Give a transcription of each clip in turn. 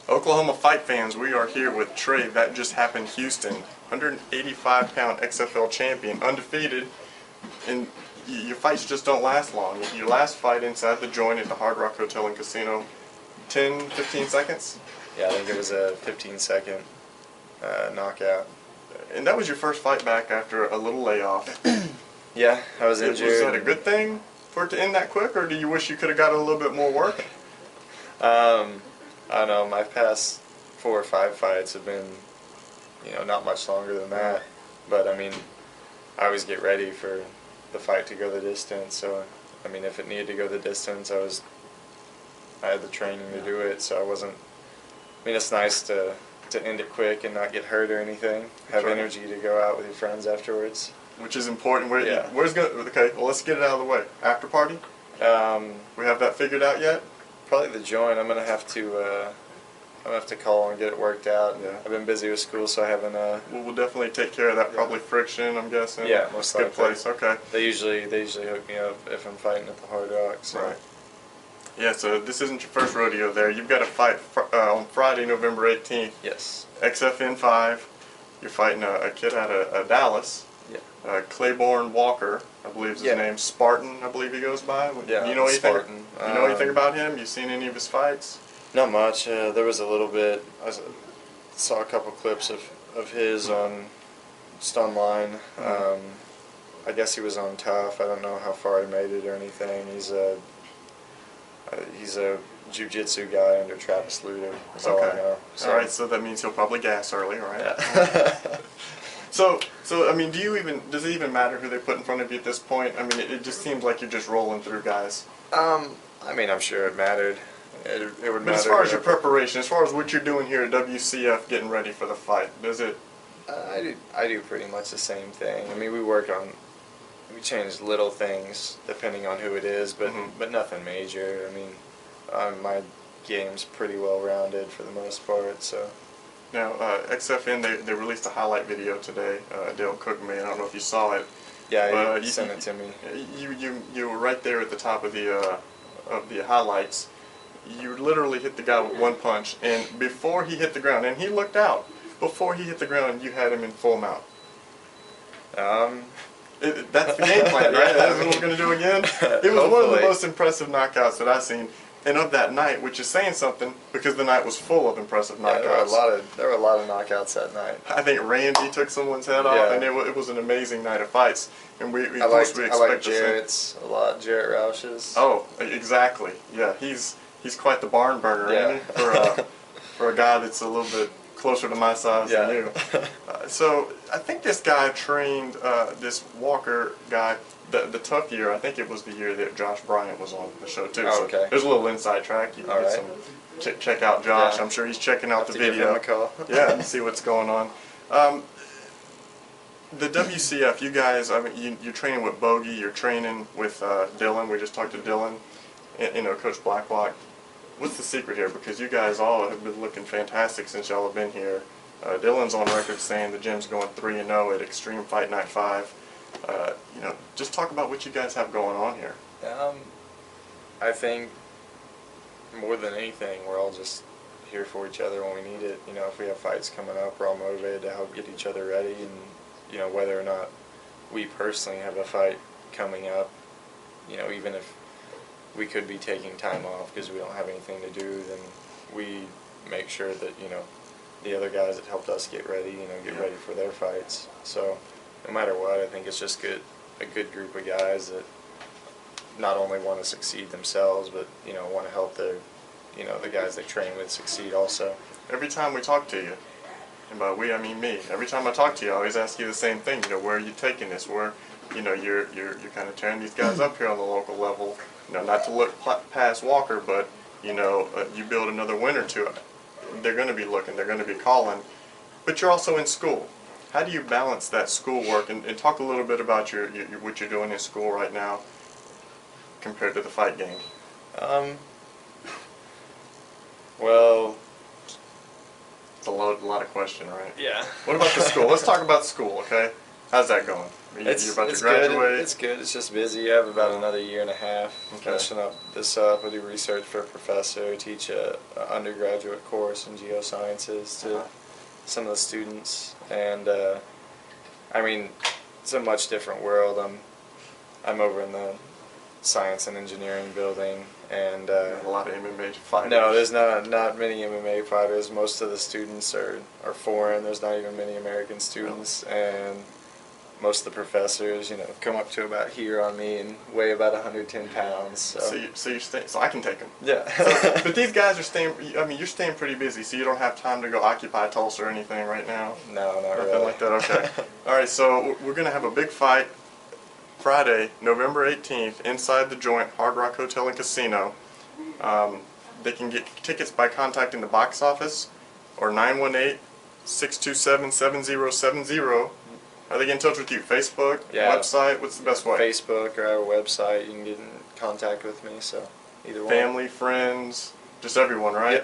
Oklahoma fight fans, we are here with Trey. That just happened, Houston. 185-pound XFL champion, undefeated, and your fights just don't last long. Your last fight inside the joint at the Hard Rock Hotel and Casino, 10, 15 seconds? Yeah, I think it was a 15-second knockout. And that was your first fight back after a little layoff. Yeah, I was injured. Was that a good thing for it to end that quick, or do you wish you could have got a little bit more work? I don't know, my past 4 or 5 fights have been, not much longer than that. But, I mean, I always get ready for the fight to go the distance. So, I mean, if it needed to go the distance, I had the training to do it. So I wasn't, it's nice to end it quick and not get hurt or anything. Have energy to go out with your friends afterwards. Which is important. Yeah. Okay, well, let's get it out of the way. After party? We have that figured out yet? Probably the joint. I'm gonna have to call and get it worked out. Yeah. I've been busy with school, so I haven't. We'll definitely take care of that. Probably friction, I'm guessing. Yeah, most likely. Good place. Okay. They usually hook me up if I'm fighting at the Hard Rock. So. Right. Yeah. So this isn't your first rodeo there. You've got a fight on Friday, November 18th. Yes. XFN5. You're fighting a kid out of Dallas. Yeah. Claiborne Walker, I believe is his name. Spartan, I believe he goes by. Yeah. You know anything? Spartan. You know anything about him? You seen any of his fights? Not much. There was a little bit. I saw a couple clips of his just online. I guess he was on Tough. I don't know how far he made it or anything. He's a jiu-jitsu guy under Travis Luter. That's all I know. So. All right. So that means he'll probably gas early, right? Yeah. So I mean, does it even matter who they put in front of you at this point? I mean, it just seems like you're just rolling through guys. I mean, I'm sure it mattered. It would matter. But as far as your preparation, as far as what you're doing here at WCF, getting ready for the fight, does it? I do pretty much the same thing. I mean, we change little things depending on who it is, but nothing major. I mean, my game's pretty well rounded for the most part. So. Now, XFN, they released a highlight video today. Dale Cook made. I don't know if you saw it. Yeah, he sent it to me. You were right there at the top of the highlights. You literally hit the guy with one punch, and before he hit the ground, and he looked out. Before he hit the ground, you had him in full mount. That's the game plan, right? That's what we're going to do again. It was one of the most impressive knockouts that I've seen. And of that night, which is saying something, because the night was full of impressive knockouts. Yeah, there were a lot of knockouts that night. I think Randy took someone's head off, and it was an amazing night of fights. And I like Jarrett's a lot, Jarrett Roush's. Oh, exactly. Yeah, he's quite the barn burner, isn't he? For a guy that's a little bit closer to my size than you. So I think this guy trained this Walker guy. The tough year, I think it was the year that Josh Bryant was on the show too. Oh, okay. So there's a little inside track. You can get some check out Josh. Yeah. I'm sure he's checking out the video. Give him a call. Yeah, see what's going on. The WCF, you guys, I mean, you're training with Bogey. You're training with Dylan. We just talked to Dylan. Coach Blacklock. What's the secret here? Because you guys all have been looking fantastic since y'all have been here. Dylan's on record saying the gym's going 3-0 at Xtreme Fight Night 5. Just talk about what you guys have going on here. I think more than anything, we're all just here for each other when we need it. If we have fights coming up, we're all motivated to help get each other ready. And whether or not we personally have a fight coming up, even if we could be taking time off because we don't have anything to do, then we make sure that the other guys that helped us get ready, get ready for their fights. So. No matter what, I think it's just a good group of guys that not only want to succeed themselves, but want to help their, the guys they train with succeed also. Every time we talk to you, and by we I mean me, every time I talk to you, I always ask you the same thing. Where are you taking this? Where, you're kind of tearing these guys up here on the local level. Not to look past Walker, but you build another win or two. They're going to be looking. They're going to be calling. But you're also in school. How do you balance that schoolwork, and talk a little bit about what you're doing in school right now compared to the fight game? Well, it's a lot of question, right? Yeah. What about the school? Let's talk about school, okay? How's that going? You're about to good. graduate? It's good. It's just busy. I have about another year and a half finishing up this up. I do research for a professor, teach a undergraduate course in geosciences to some of the students, and I mean, it's a much different world. I'm over in the science and engineering building, and A lot of MMA fighters. no, there's not many MMA fighters. Most of the students are foreign. There's not even many American students, and most of the professors, come up to about here on me and weigh about 110 pounds. So I can take them. Yeah. But these guys are staying. I mean, you're staying pretty busy, so you don't have time to go occupy Tulsa or anything right now. No, not Nothing really. like that. Okay. All right. So we're gonna have a big fight Friday, November 18th, inside the Joint Hard Rock Hotel and Casino. They can get tickets by contacting the box office or 918-627-7070. How they get in touch with you? Facebook, Yeah. website? What's the best way? Facebook or our website, you can get in contact with me. So either one. Family, friends, just everyone, right?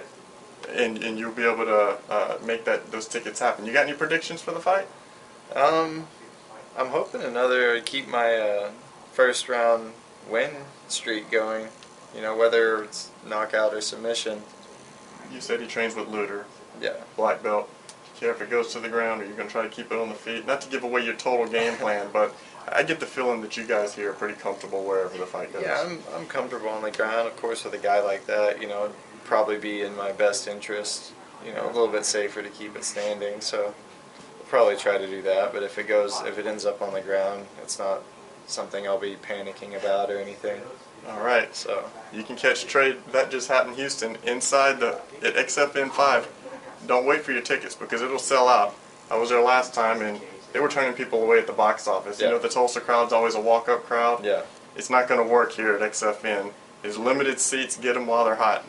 Yep. And you'll be able to make those tickets happen. You got any predictions for the fight? I'm hoping keep my first round win streak going. Whether it's knockout or submission. You said he trains with Luter, Yeah. black belt. Care if it goes to the ground, or you're going to try to keep it on the feet? Not to give away your total game plan, but I get the feeling that you guys here are pretty comfortable wherever the fight goes. Yeah, I'm comfortable on the ground. Of course, with a guy like that, it'd probably be in my best interest. A little bit safer to keep it standing. So we'll probably try to do that. But if it ends up on the ground, it's not something I'll be panicking about or anything. All right. So You can catch Trey. That just happened, Houston, inside at XFN5. Don't wait for your tickets because it'll sell out. I was there last time and they were turning people away at the box office. Yeah. The Tulsa crowd's always a walk-up crowd. yeah. It's not going to work here at XFN. There's limited seats. Get them while they're hot.